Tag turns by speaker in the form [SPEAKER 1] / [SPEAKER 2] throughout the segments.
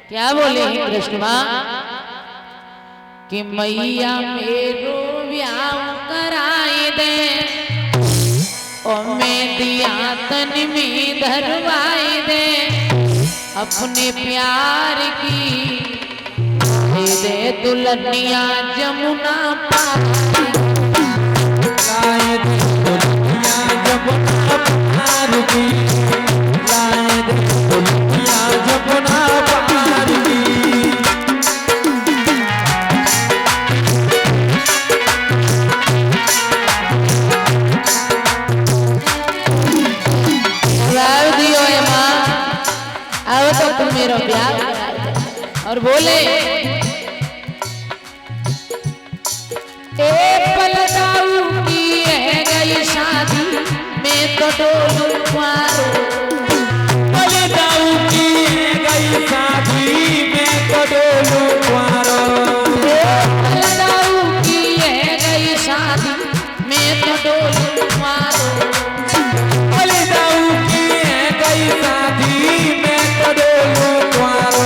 [SPEAKER 1] क्या बोले कृष्ण माँ कि मैया मेरो ब्याह कराए दे और मैं दिया तन में धरवाए दे अपने प्यार की दे दे दुल्हनिया जमुना पार
[SPEAKER 2] लाए दे दुल्हनिया जमुना पार की लाए दे दुल्हनिया जमुना पार की
[SPEAKER 1] दियो है माँ अब तो तुम मेरा प्यार और बोले पलटाऊ की है गई शादी मैं तो डोलू मारो
[SPEAKER 2] पलटाऊ की है गई शादी मैं तो डोलू मारो
[SPEAKER 1] पलटाऊ की है गई शादी मैं तो डोलू मारो
[SPEAKER 2] पलटाऊ की है गई शादी मैं तो डोलू मारो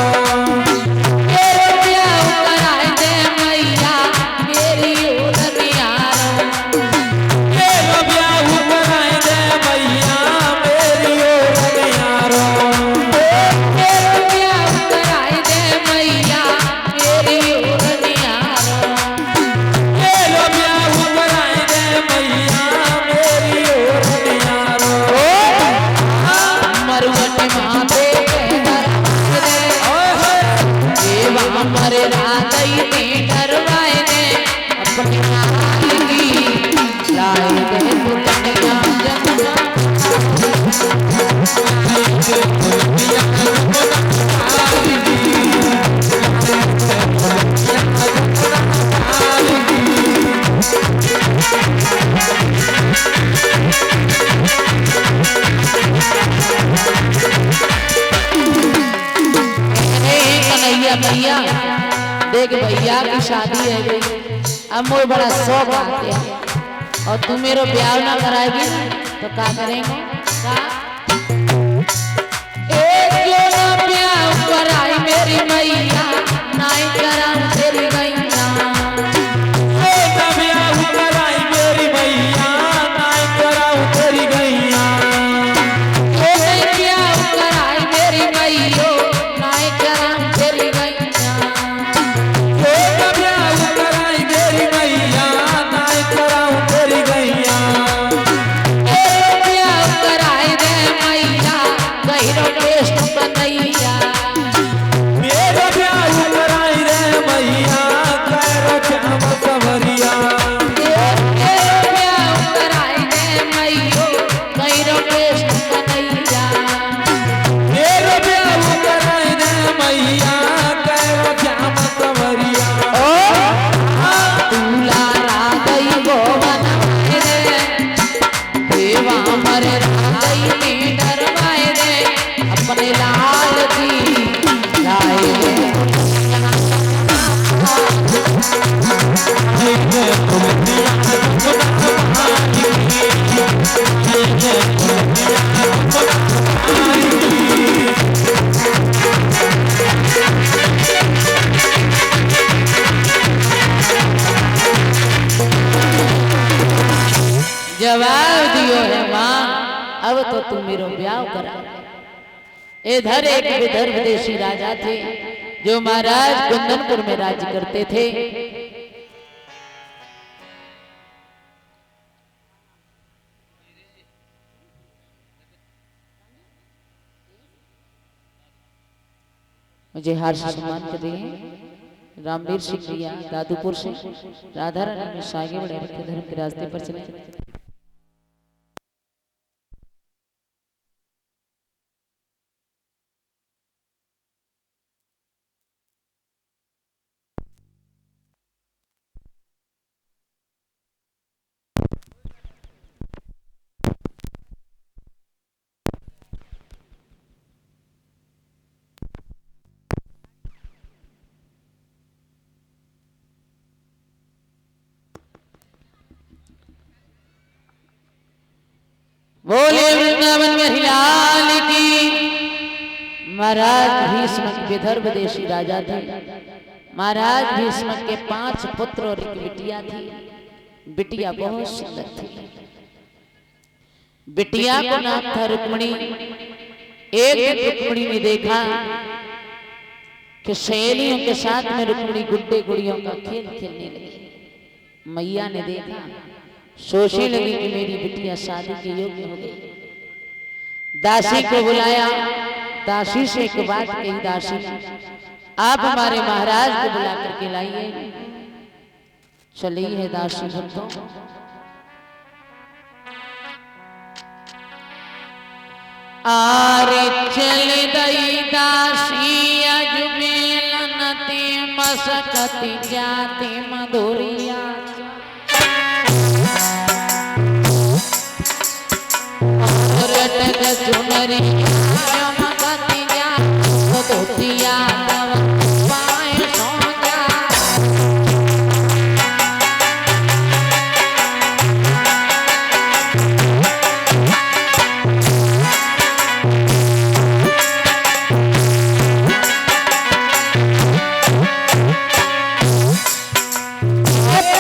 [SPEAKER 1] भैया देख भैया की शादी है अब मुझे बड़ा शौक आते हैं और तुम मेरा ब्याह ना कराएगी तो क्या करेंगे ब्याह कराई मेरी मैया नहीं करा तेरी गैया
[SPEAKER 2] ब्याह कराई मेरी मैया नहीं करा तेरी गैया
[SPEAKER 1] ब्याह कराई मेरी मैया नहीं करा तेरी जवाब दियो है माँ अब तो तुम मेरो ब्याह करा। इधर एक विदर्भ देशी राजा थे जो महाराज कुंदनपुर में राज्य करते थे। मुझे हार्दिक सम्मान कर रही है रामवीर सिंह भैया दादूपुर से। राधा रानी में आगे बढ़े रखे धर्म के रास्ते पर चले। बोले वृंदावन में हिलाल की महाराज भीष्म विदर्भ देशी राजा थे। महाराज भीष्म के 5 पुत्र और एक बिटिया थी। बिटिया बहुत सुंदर थी। बिटिया को नाम था रुक्मिणी। एक दिन रुक्मिणी ने देखा कि सहेलियों के साथ में रुक्मिणी गुड्डे गुड़ियों का खेल खेलने लगी। मैया ने देखा, सोचने लगी कि मेरी बिटिया शादी के योग्य हो गई। दासी को बुलाया। दासी से एक बात कही, दासी आप हमारे महाराज को बुला करके लाइए। चली है दासी भक्तों। आरे चल दई दासी अजमेलन ते मसकती जाते मधुरिया। चुनरी चमकती जा धोतिया पाए सो जा।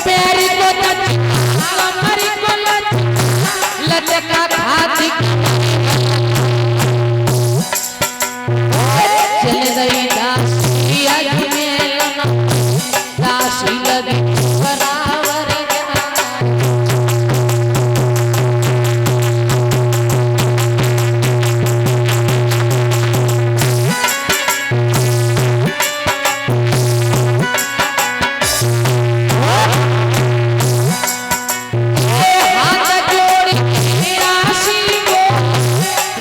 [SPEAKER 1] पैरी को कमरी को लटका खाती चल गई दासी अजमेलन दासी लगी बराबर हाथ जोड़ी दासी को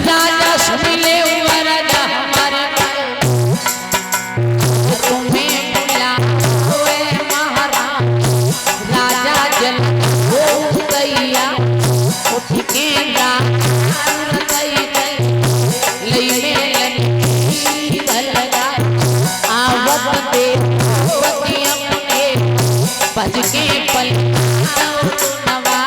[SPEAKER 1] राजा सुन ले राजा हमारे बज के पल नवा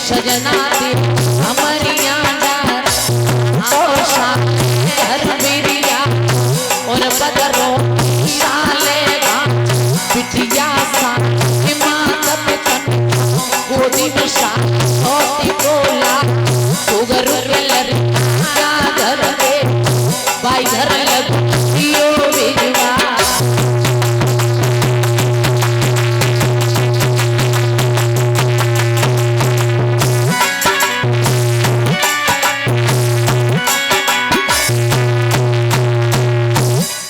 [SPEAKER 1] सजना दे हमारिया हर बिरिया और बदरो सालेगा बिटिया सा हिमाचल गोदी में सा होती बोला सुगर लर घर दे भाई घर लग दियो बिजवा।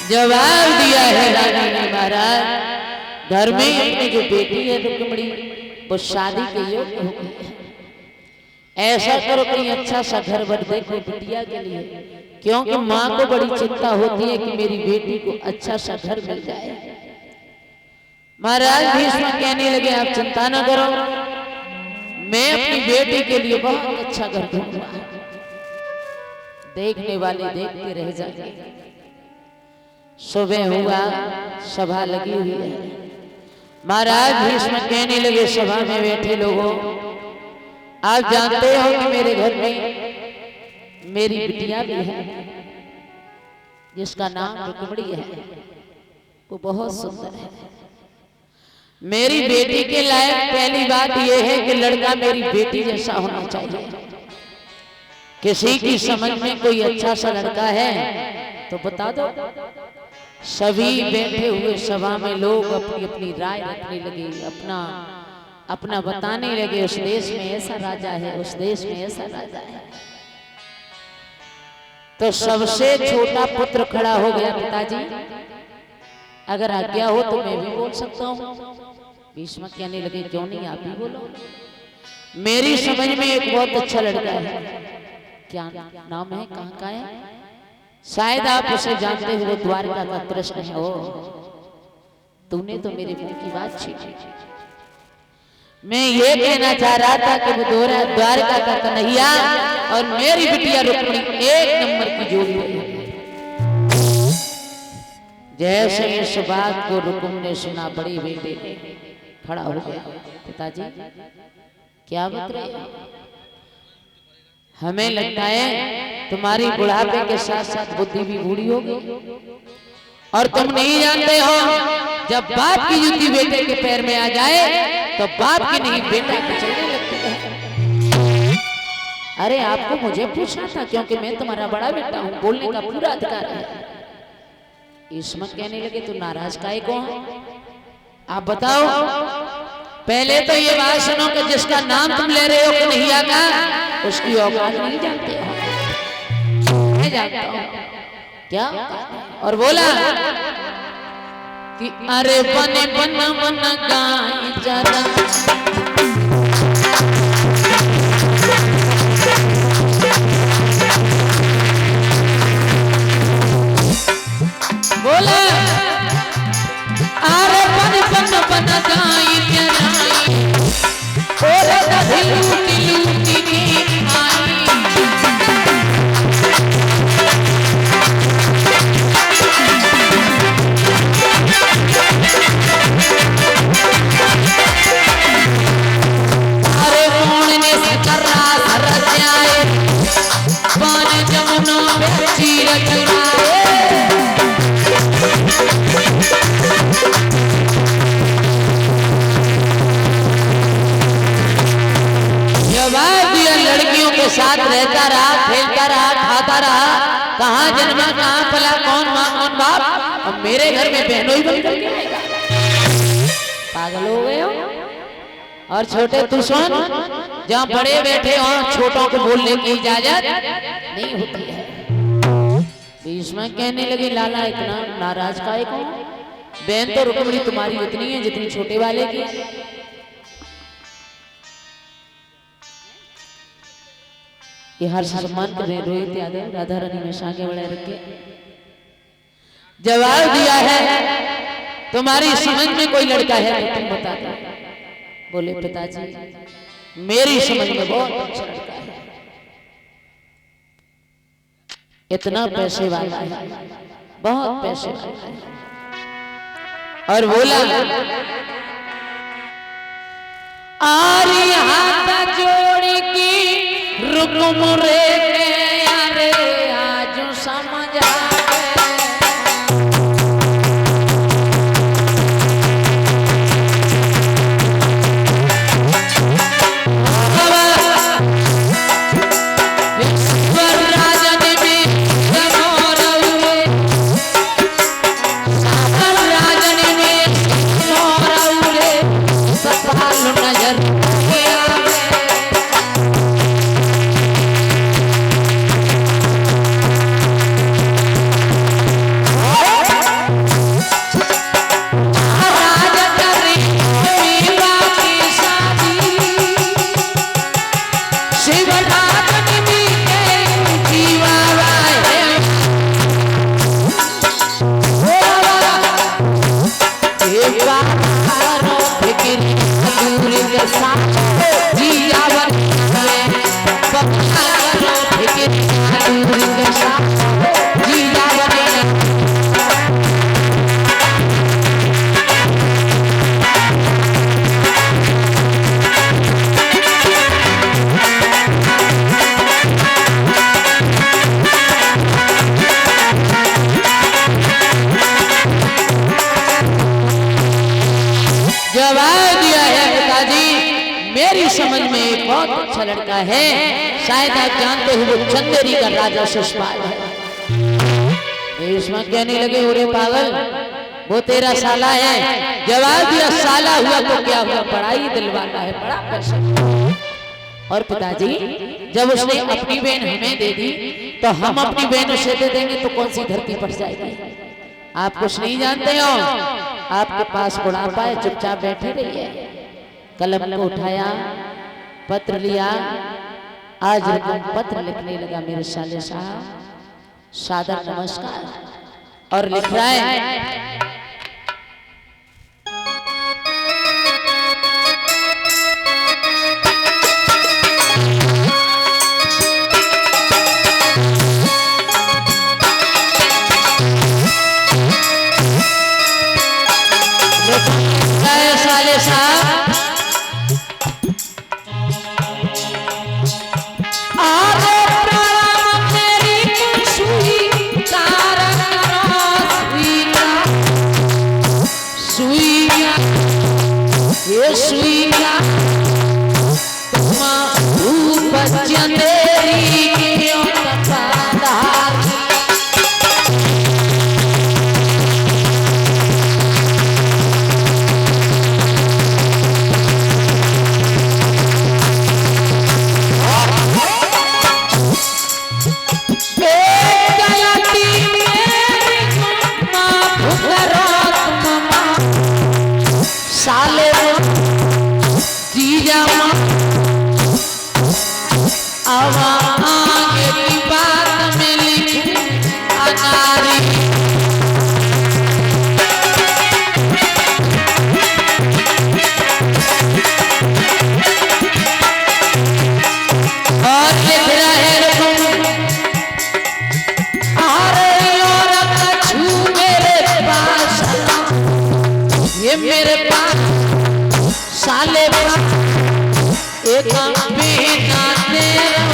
[SPEAKER 1] जवाब दिया है राजा ने, महाराज घर में अपनी जो बेटी है रुक्मिणी वो शादी के योग्य हो गई है। ऐसा करो कहीं अच्छा सा घर बर देखो बिटिया के लिए, क्योंकि माँ को बड़ी चिंता होती है कि मेरी बेटी को अच्छा सा घर मिल जाए। महाराज भीष्म कहने लगे आप चिंता न करो, मैं अपनी बेटी के लिए बहुत अच्छा घर दूंगा। देखने वाले देखते रह जाएंगे। सुबह हुआ, सभा लगी हुई है। महाराज भीष्म कहने लगे सभा में बैठे लोगों, आप जानते हो कि मेरे घर में मेरी बिटिया भी है जिसका नाम रुक्मिणी है। वो बहुत सुंदर है। मेरी बेटी के लायक पहली बात यह है कि लड़का मेरी बेटी जैसा होना चाहिए। किसी की समझ में कोई अच्छा सा लड़का है तो बता दो। सभी बैठे हुए सभा में लोग अपनी अपनी राय रखने लगे, अपना अपना बताने लगे। उस देश में ऐसा राजा है, उस देश में ऐसा राजा है। तो सबसे छोटा पुत्र खड़ा हो गया, पिताजी अगर आज्ञा हो तो मैं भी बोल सकता हूँ। भीष्म कहने लगे क्यों नहीं, आप भी बोलो। मेरी समझ में एक बहुत अच्छा लड़का है। क्या नाम है, कहाँ का है? शायद आप उसे जानते हो, द्वारका का कृष्ण है। ओ तूने तो मेरे मुंह की बात छीनी। मैं ये कहना चाह रहा था कि वो द्वारका का कन्हैया और मेरी बिटिया रुक्मिणी एक नंबर की जोड़ी है। जैसे इस बात को रुकुम ने सुना, बड़ी बेटे खड़ा हो गया। पिताजी क्या बता रहे? हमें लगता है तुम्हारी बुढ़ापे के साथ साथ बुद्धि भी बूढ़ी हो गई, और तुम नहीं जानते हो जब बाप की जुती बेटे के पैर में आ जाए तो बाप की नहीं बेटा की चलने लगती है। अरे आपको मुझे पूछना था, क्योंकि मैं तुम्हारा बड़ा बेटा हूँ, बोलने का पूरा अधिकार है। इसमें कहने लगे तो नाराज काहे को? आप बताओ। पहले तो ये बात सुनो कि जिसका नाम तुम ले रहे हो कन्हैया का, उसकी औकात नहीं जानते हो। मैं जानता हूं क्या। और बोला कि अरे बने बन बन गाय जरा, बोला अरे बन बन बन गाय जरा, ओरे दही लूटी लूटी की आई। अरे कौन ने सकरा सर जाए, पान जमुना में चीर चुराए। लड़कियों के साथ रहता रहा, खेलता रहा, खाता रहा, कहाँ जन्मा कहाँ पला, कौन माँ कौन बाप, अब मेरे घर में बहनों ही बन करके आएगा। पागल हो गए हो। और छोटे तू सुन, जहाँ बड़े बैठे हो छोटों को बोलने की इजाजत नहीं होती है। बीच में कहने लगे लाला इतना नाराज काहे को? बहन तो रुक्मिणी तुम्हारी उतनी है जितनी छोटे वाले की। ये हर सम्मान कर रहे रोहित यादव राधा रानी में आगे बढ़ा रखे। जवाब दिया है तुम्हारी समझ में कोई लड़का है तो तुम बता दो। बोले पिताजी मेरी समझ में बहुत अच्छा लड़का है, इतना पैसे वाला है, बहुत पैसे वाला है। और बोला और हाथ जोड़ की रुकुम रे यारे आज समझ आ समझ में एक बहुत अच्छा लड़का है। शायद आप जानते हो वो चंदेरी का राजा शिशपाल है। इसमें कहने लगे ओरे पागल वो तेरा साला है। जवाब दिया साला हुआ तो क्या हुआ, पढ़ाई दिलवाना है, बड़ा पैसा। और पिताजी जब उसने अपनी बहन हमें दे दी तो हम अपनी बहन उसे दे देंगे तो कौन सी धरती पर जाएगी। आप कुछ नहीं जानते हो, आपके पास बुढ़ापा है, चुपचाप बैठे रहिए। कलम को उठाया पत्र लिया। आज रुकुम पत्र लिखने लगा मेरे साले साहब, सादर नमस्कार। और लिख रहा है, साले साहब मेरे पास साले एक महीना तेरा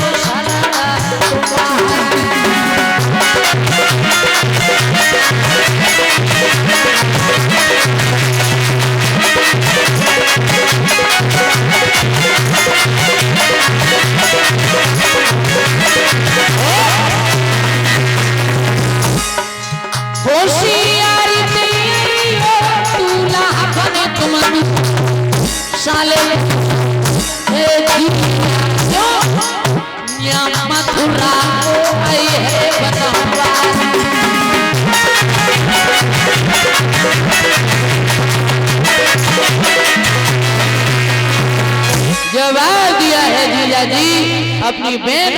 [SPEAKER 1] साले मथुरा आई है बनवा। जवाब दिया है जीजा जी अपनी बहन